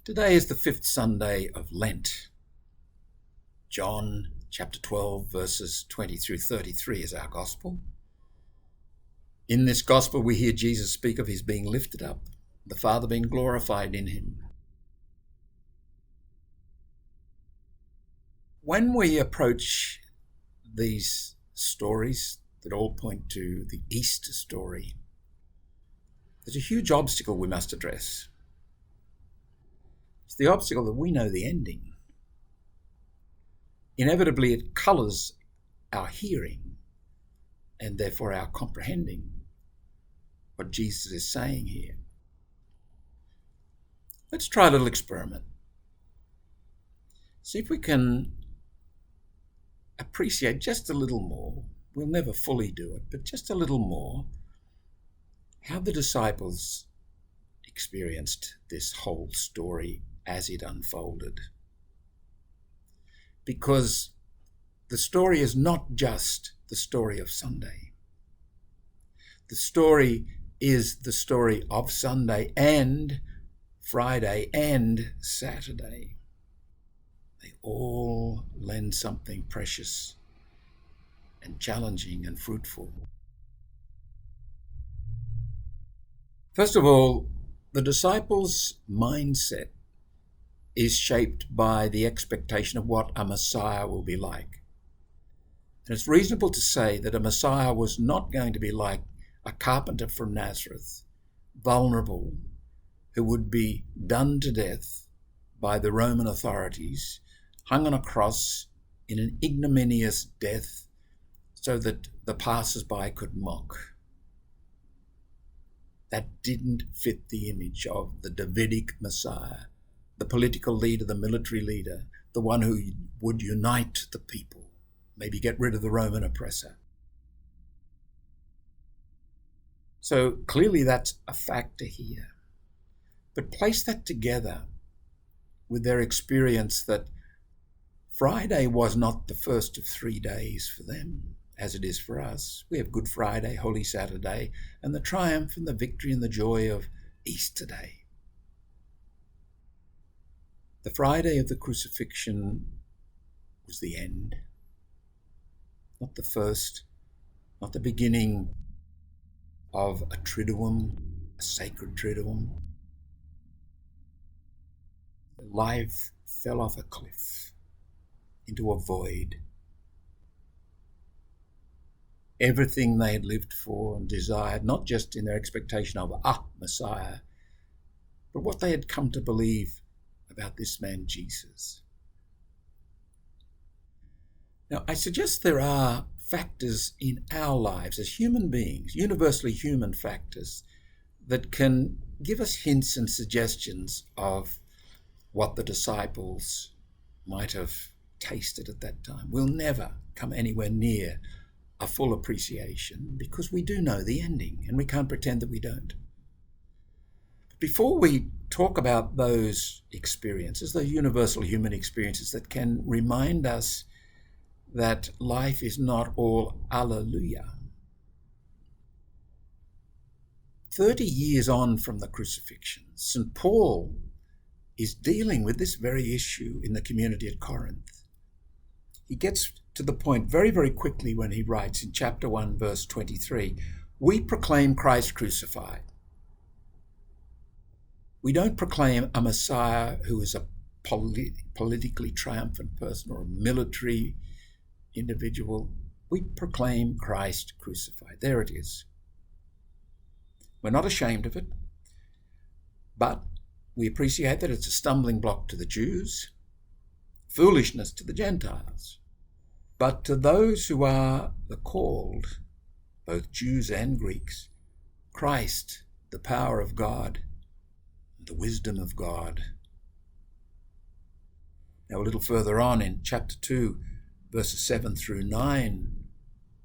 Today is the fifth Sunday of Lent. John chapter 12 verses 20 through 33 is our gospel. In this gospel we hear Jesus speak of his being lifted up, the Father being glorified in him. When we approach these stories that all point to the Easter story, there's a huge obstacle we must address. It's the obstacle that we know the ending. Inevitably, it colours our hearing and therefore our comprehending what Jesus is saying here. Let's try a little experiment. See if we can appreciate just a little more. We'll never fully do it, but just a little more, how the disciples experienced this whole story as it unfolded. Because the story is not just the story of Sunday. The story is the story of Sunday and Friday and Saturday. They all lend something precious and challenging and fruitful. First of all, the disciples' mindset is shaped by the expectation of what a Messiah will be like. And it's reasonable to say that a Messiah was not going to be like a carpenter from Nazareth, vulnerable, who would be done to death by the Roman authorities, hung on a cross in an ignominious death so that the passers-by could mock. That didn't fit the image of the Davidic Messiah, the political leader, the military leader, the one who would unite the people, maybe get rid of the Roman oppressor. So clearly that's a factor here. But place that together with their experience that Friday was not the first of 3 days for them, as it is for us. We have Good Friday, Holy Saturday, and the triumph and the victory and the joy of Easter Day. The Friday of the crucifixion was the end, not the first, not the beginning of a triduum, a sacred triduum. Life fell off a cliff into a void. Everything they had lived for and desired, not just in their expectation of a Messiah, but what they had come to believe about this man Jesus. Now, I suggest there are factors in our lives as human beings, universally human factors, that can give us hints and suggestions of what the disciples might have tasted at that time. We'll never come anywhere near a full appreciation because we do know the ending and we can't pretend that we don't. Before we talk about those experiences, those universal human experiences that can remind us that life is not all alleluia. 30 years on from the crucifixion, St. Paul is dealing with this very issue in the community at Corinth. He gets to the point very, very quickly when he writes in chapter 1, verse 23, "We proclaim Christ crucified." We don't proclaim a Messiah who is a politically triumphant person or a military individual. We proclaim Christ crucified. There it is. We're not ashamed of it, but we appreciate that it's a stumbling block to the Jews, foolishness to the Gentiles. But to those who are the called, both Jews and Greeks, Christ, the power of God, the wisdom of God. Now a little further on in chapter 2, verses 7 through 9,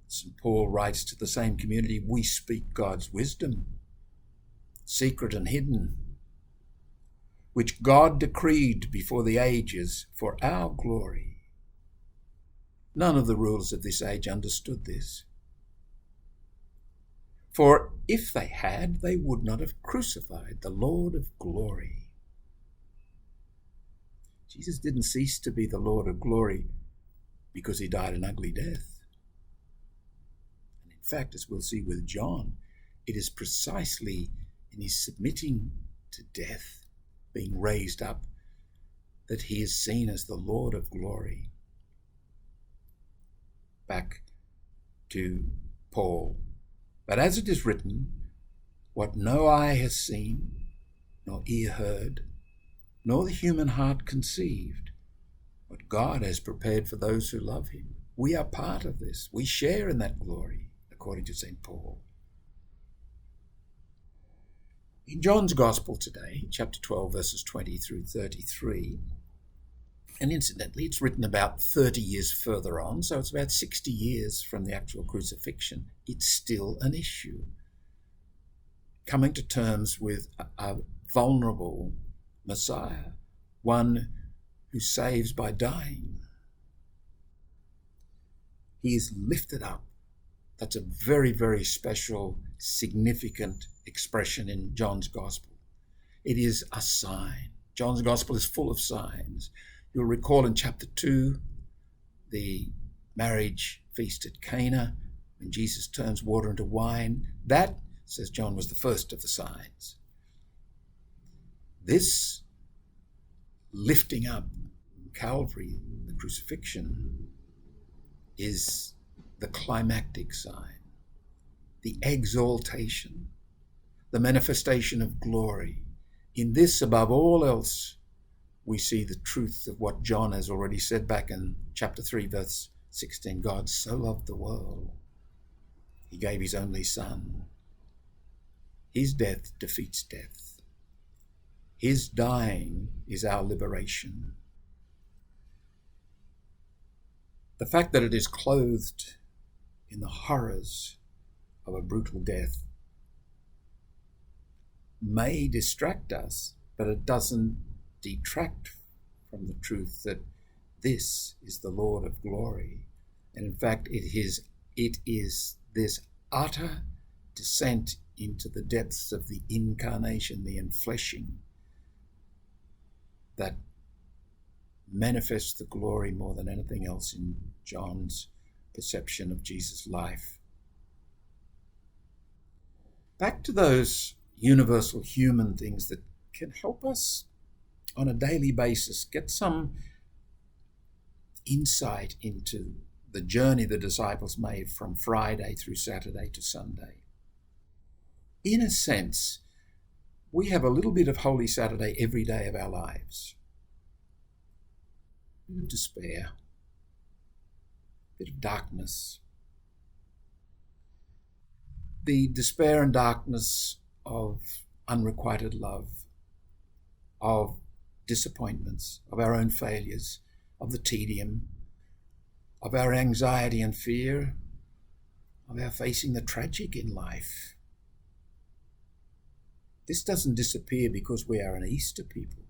St. Paul writes to the same community, "We speak God's wisdom, secret and hidden, which God decreed before the ages for our glory." None of the rulers of this age understood this. For if they had, they would not have crucified the Lord of glory. Jesus didn't cease to be the Lord of glory because he died an ugly death. And in fact, as we'll see with John, it is precisely in his submitting to death, being raised up, that he is seen as the Lord of glory. Back to Paul. But as it is written, what no eye has seen, nor ear heard, nor the human heart conceived, what God has prepared for those who love him. We are part of this. We share in that glory, according to St. Paul. In John's Gospel today, chapter 12, verses 20 through 33, and incidentally, it's written about 30 years further on, so it's about 60 years from the actual crucifixion. It's still an issue. Coming to terms with a vulnerable Messiah, one who saves by dying. He is lifted up. That's a very, very special, significant expression in John's Gospel. It is a sign. John's Gospel is full of signs. You'll recall in chapter 2, the marriage feast at Cana, when Jesus turns water into wine. That, says John, was the first of the signs. This lifting up, Calvary, the crucifixion, is the climactic sign, the exaltation, the manifestation of glory. In this, above all else, we see the truth of what John has already said back in chapter 3, verse 16. God so loved the world, he gave his only Son. His death defeats death. His dying is our liberation. The fact that it is clothed in the horrors of a brutal death may distract us, but it doesn't detract from the truth that this is the Lord of glory. And in fact, it is this utter descent into the depths of the incarnation, the enfleshing, that manifests the glory more than anything else in John's perception of Jesus' life. Back to those universal human things that can help us on a daily basis get some insight into the journey the disciples made from Friday through Saturday to Sunday. In a sense, we have a little bit of Holy Saturday every day of our lives. A bit of despair, a bit of darkness. The despair and darkness of unrequited love, of disappointments, of our own failures, of the tedium, of our anxiety and fear, of our facing the tragic in life. This doesn't disappear because we are an Easter people.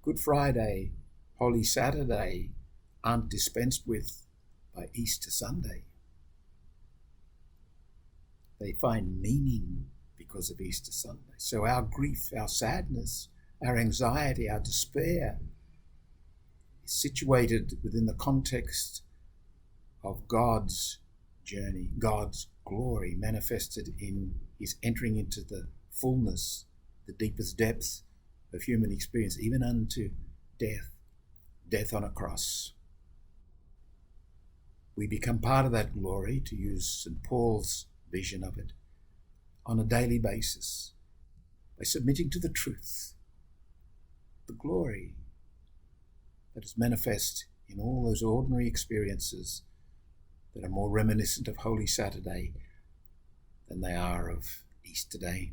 Good Friday, Holy Saturday aren't dispensed with by Easter Sunday. They find meaning because of Easter Sunday. So our grief, our sadness, our anxiety, our despair is situated within the context of God's journey, God's glory manifested in his entering into the fullness, the deepest depths of human experience, even unto death on a cross. We become part of that glory, to use St. Paul's vision of it, on a daily basis by submitting to the truth, the glory that is manifest in all those ordinary experiences that are more reminiscent of Holy Saturday than they are of Easter Day.